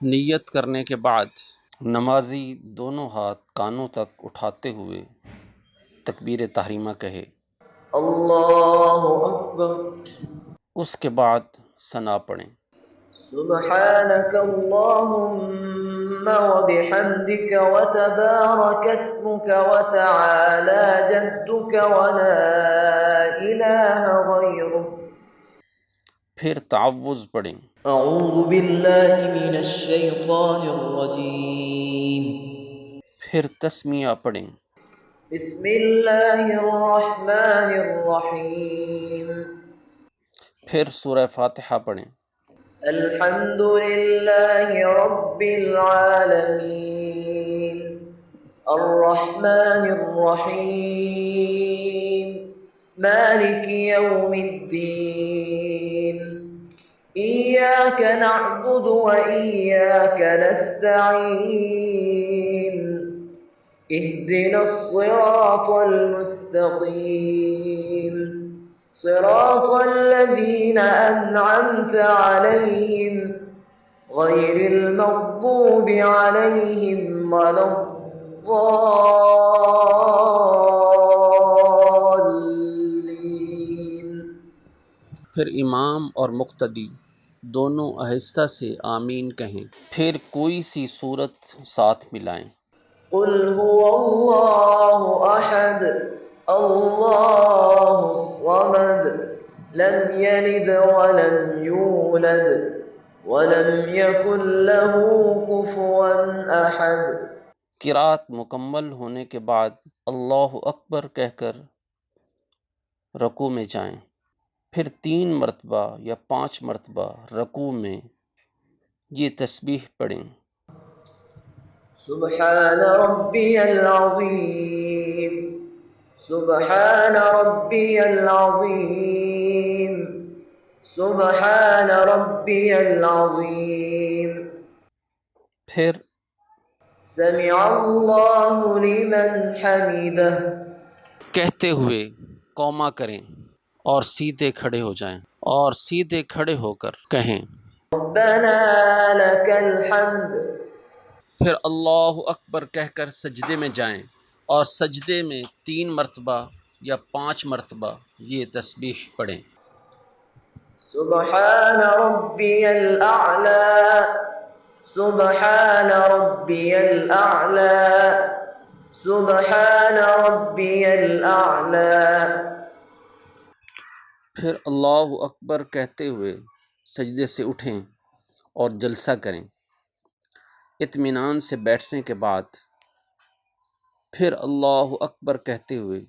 نیت کرنے کے بعد نمازی دونوں ہاتھ کانوں تک اٹھاتے ہوئے تکبیر تحریمہ کہے، اللہ اکبر، اس کے بعد ثنا پڑھیں۔ سبحانك اللهم وبحمدك وتبارك اسمك وتعالى جدك ولا إله غيرك. پھر تعوذ پڑھیں۔ أعوذ بالله من الشيطان الرجيم. پھر تسمیہ پڑھیں۔ بسم الله الرحمن الرحيم. پھر سورہ فاتحہ پڑھیں۔ الحمد لله رب العالمين الرحمن الرحيم مالك يوم الدين إياك نعبد وإياك نستعين اهدنا الصراط المستقيم صراط الذين أنعمت عليهم غير المغضوب عليهم ولا الضالين. پھر امام اور مقتدی دونوں آہستہ سے آمین کہیں، پھر کوئی سی صورت ساتھ ملائیں۔ قل هو الله أحد الله الصمد لم يلد ولم يولد ولم يكن له كفوا أحد. قرأت مکمل ہونے کے بعد اللہ اکبر کہہ کر رکوع میں جائیں، پھر 3 مرتبہ یا 5 مرتبہ رکوع میں یہ تسبیح پڑھیں۔ سبحان ربي العظيم سبحان ربي العظيم سبحان ربي العظيم. پھر سمع الله لمن حمده کہتے ہوئے قوما کریں اور سیدھے کھڑے ہو جائیں، اور سیدھے کھڑے ہو کر کہیں، ربنا لك الحمد. پھر اللہ اکبر کہہ کر سجدے میں جائیں اور سجدے میں 3 مرتبہ یا 5 مرتبہ یہ تسبیح پڑھیں۔ سبحان ربي الأعلى سبحان ربي الأعلى سبحان ربي الأعلى. پھر اللہ اکبر کہتے ہوئے سجدے سے اٹھیں اور جلسہ کریں۔ اطمینان سے بیٹھنے کے بعد پھر اللہ اکبر کہتے ہوئے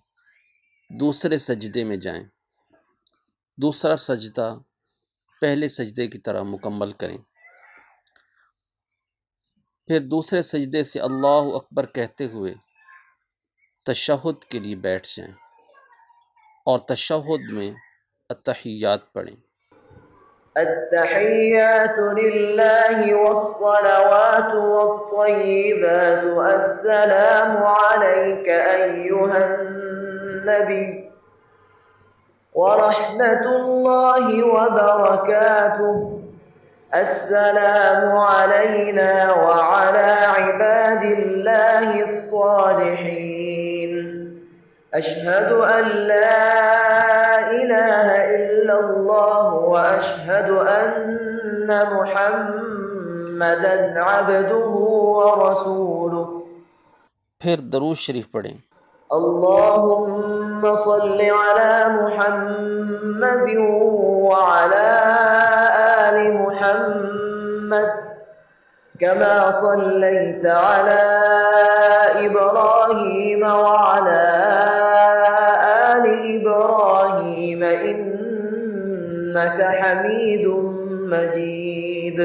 دوسرے سجدے میں جائیں۔ دوسرا سجدہ پہلے سجدے کی طرح مکمل کریں، پھر دوسرے سجدے سے اللہ اکبر کہتے ہوئے تشہد کے لیے بیٹھ جائیں اور تشہد میں التحیات پڑھیں۔ التحيات لله والصلوات والطيبات السلام عليك أيها النبي ورحمة الله وبركاته السلام علينا وعلى عباد الله الصالحين أشهد أن لا إله إلا الله وأشهد أن محمدا عبده ورسوله. پھر درود شریف پڑھیں۔ اللهم صل على محمد وعلى آل محمد كما صليت على إبراهيم وعلى آل إبراهيم إنك حميد مجيد.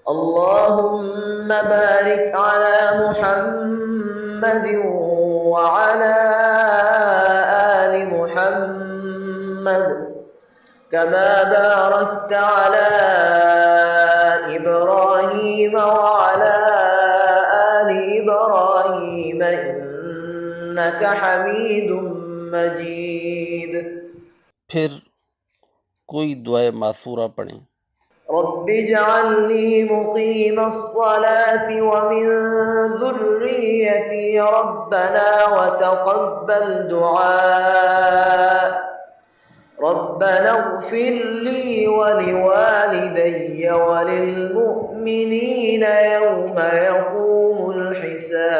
اللهم بارك على محمد وعلى آل محمد كما باركت على إبراهيم وعلى آل إبراهيم إنك حميد مجيد. پھر کوئی دعائے معثورہ پڑھیں۔ رب اجعلني مقيم الصلاة ومن ذريتي ربنا وتقبل دعاء ربنا اغفر لي ولوالدي وللمؤمنين يوم يقوم الحساب۔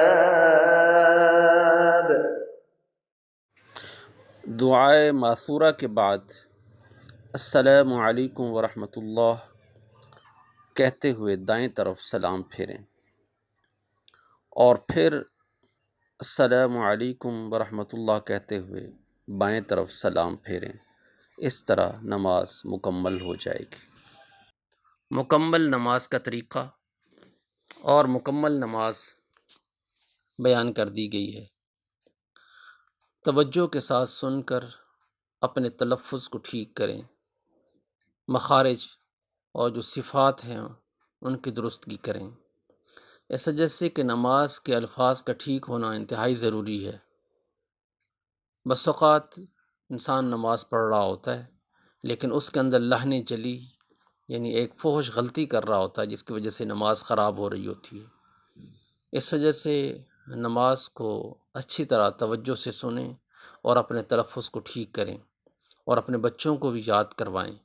دعائے معثورہ کے بعد السلام علیکم ورحمۃ اللہ کہتے ہوئے دائیں طرف سلام پھیریں، اور پھر السلام علیکم ورحمۃ اللہ کہتے ہوئے بائیں طرف سلام پھیریں۔ اس طرح نماز مکمل ہو جائے گی۔ مکمل نماز کا طریقہ اور مکمل نماز بیان کر دی گئی ہے۔ توجہ کے ساتھ سن کر اپنے تلفظ کو ٹھیک کریں، مخارج اور جو صفات ہیں ان کی درستگی کریں، اس وجہ سے کہ نماز کے الفاظ کا ٹھیک ہونا انتہائی ضروری ہے۔ بس اوقات انسان نماز پڑھ رہا ہوتا ہے لیکن اس کے اندر لحن جلی یعنی ایک فحش غلطی کر رہا ہوتا ہے، جس کی وجہ سے نماز خراب ہو رہی ہوتی ہے۔ اس وجہ سے نماز کو اچھی طرح توجہ سے سنیں اور اپنے تلفظ کو ٹھیک کریں، اور اپنے بچوں کو بھی یاد کروائیں۔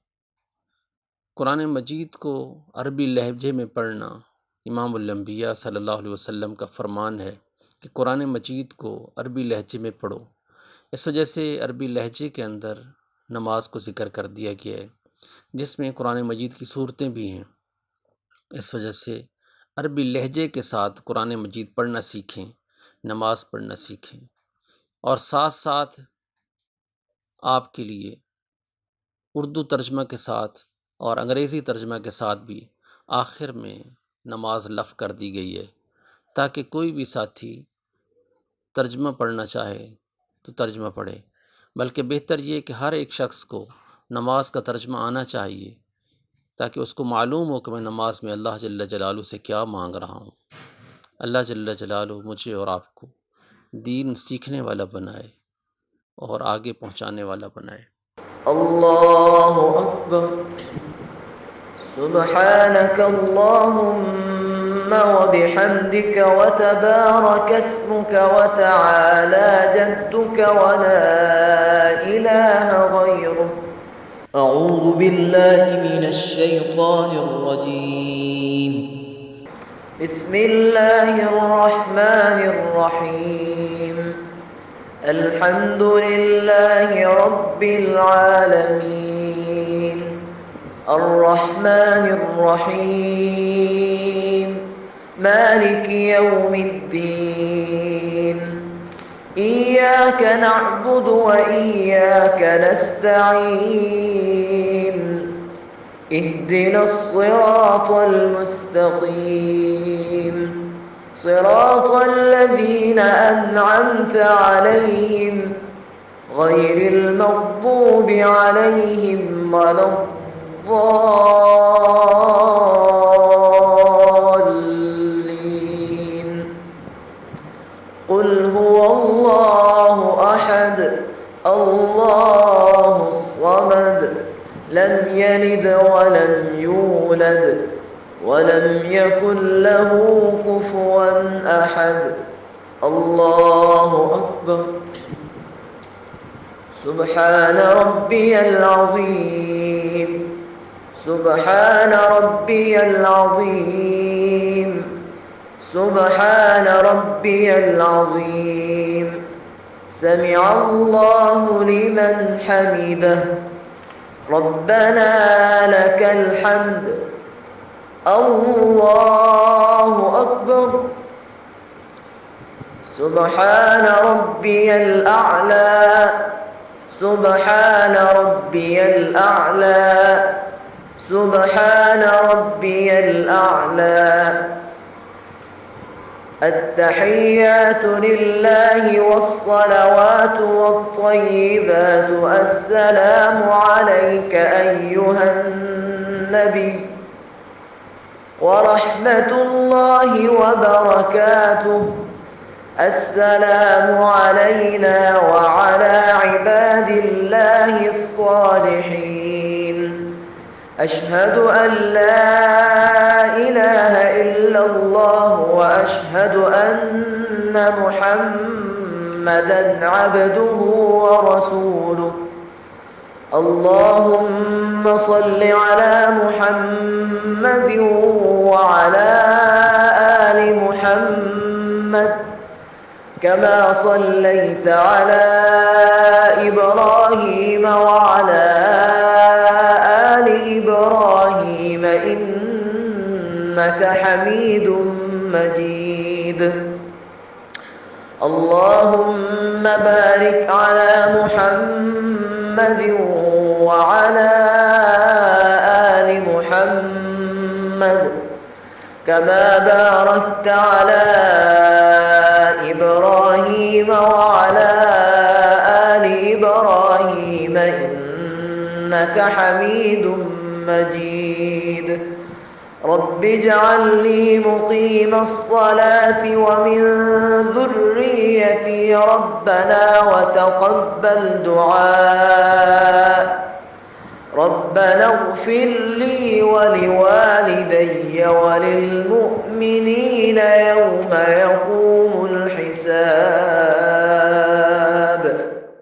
قرآن مجید کو عربی لہجے میں پڑھنا امام الانبیاء صلی اللہ علیہ وسلم کا فرمان ہے کہ قرآن مجید کو عربی لہجے میں پڑھو۔ اس وجہ سے عربی لہجے کے اندر نماز کو ذکر کر دیا گیا ہے، جس میں قرآن مجید کی صورتیں بھی ہیں۔ اس وجہ سے عربی لہجے کے ساتھ قرآن مجید پڑھنا سیکھیں، نماز پڑھنا سیکھیں، اور ساتھ ساتھ آپ کے لیے اردو ترجمہ کے ساتھ اور انگریزی ترجمہ کے ساتھ بھی آخر میں نماز لفظ کر دی گئی ہے، تاکہ کوئی بھی ساتھی ترجمہ پڑھنا چاہے تو ترجمہ پڑھے، بلکہ بہتر یہ کہ ہر ایک شخص کو نماز کا ترجمہ آنا چاہیے، تاکہ اس کو معلوم ہو کہ میں نماز میں اللہ جل جلالہ سے کیا مانگ رہا ہوں۔ اللہ جل جلالہ مجھے اور آپ کو دین سیکھنے والا بنائے اور آگے پہنچانے والا بنائے۔ اللہ اکبر، سبحانک اللہم وبحمدک وتبارک اسمک وتعالی جدک ولا الہ غیرک۔ اعوذ باللہ من الشیطان الرجیم، بسم اللہ الرحمن الرحیم، الحمد للہ رب العالمین، الرحمن الرحیم، مالک یوم الدین، ایاک نعبد و ایاک نستعین، اہدنا الصراط المستقیم، صراط الذین انعمت علیہم غیر المغضوب علیہم ولا الضالین۔ قل هو اللہ احد اللہ الصمد لم یلد ولم یولد ولم یکن له کفوا احد۔ اللہ اکبر، سبحان ربی العظیم، سبحان ربی العظیم، سبحان ربی العظیم، سمع اللہ لمن حمدہ، ربنا لک الحمد۔ اللہ اکبر، سبحان ربی الاعلی، سبحان ربی الاعلی، سبحان ربی الاعلی۔ التحیات للہ والصلوات والطیبات، السلام علیک ایہا النبی ورحمۃ اللہ وبرکاتہ، السلام علینا وعلى عباد اللہ الصالحین، أشهد أن لا إله إلا الله وأشهد أن محمدًا عبده ورسوله. اللهم صل على محمد وعلى آل محمد كما صليت على إبراهيم وعلى آل إبراهيم إنك حميد مجيد. اللهم بارك على محمد وعلى آل محمد كما باركت على إبراهيم وعلى آل إبراهيم إنك حميد مجيد. رب اجعلني مقيم الصلاة ومن ذريتي ربنا وتقبل دعاء. ربنا اغفر لي ولوالدي وللمؤمنين يوم يقوم الحساب.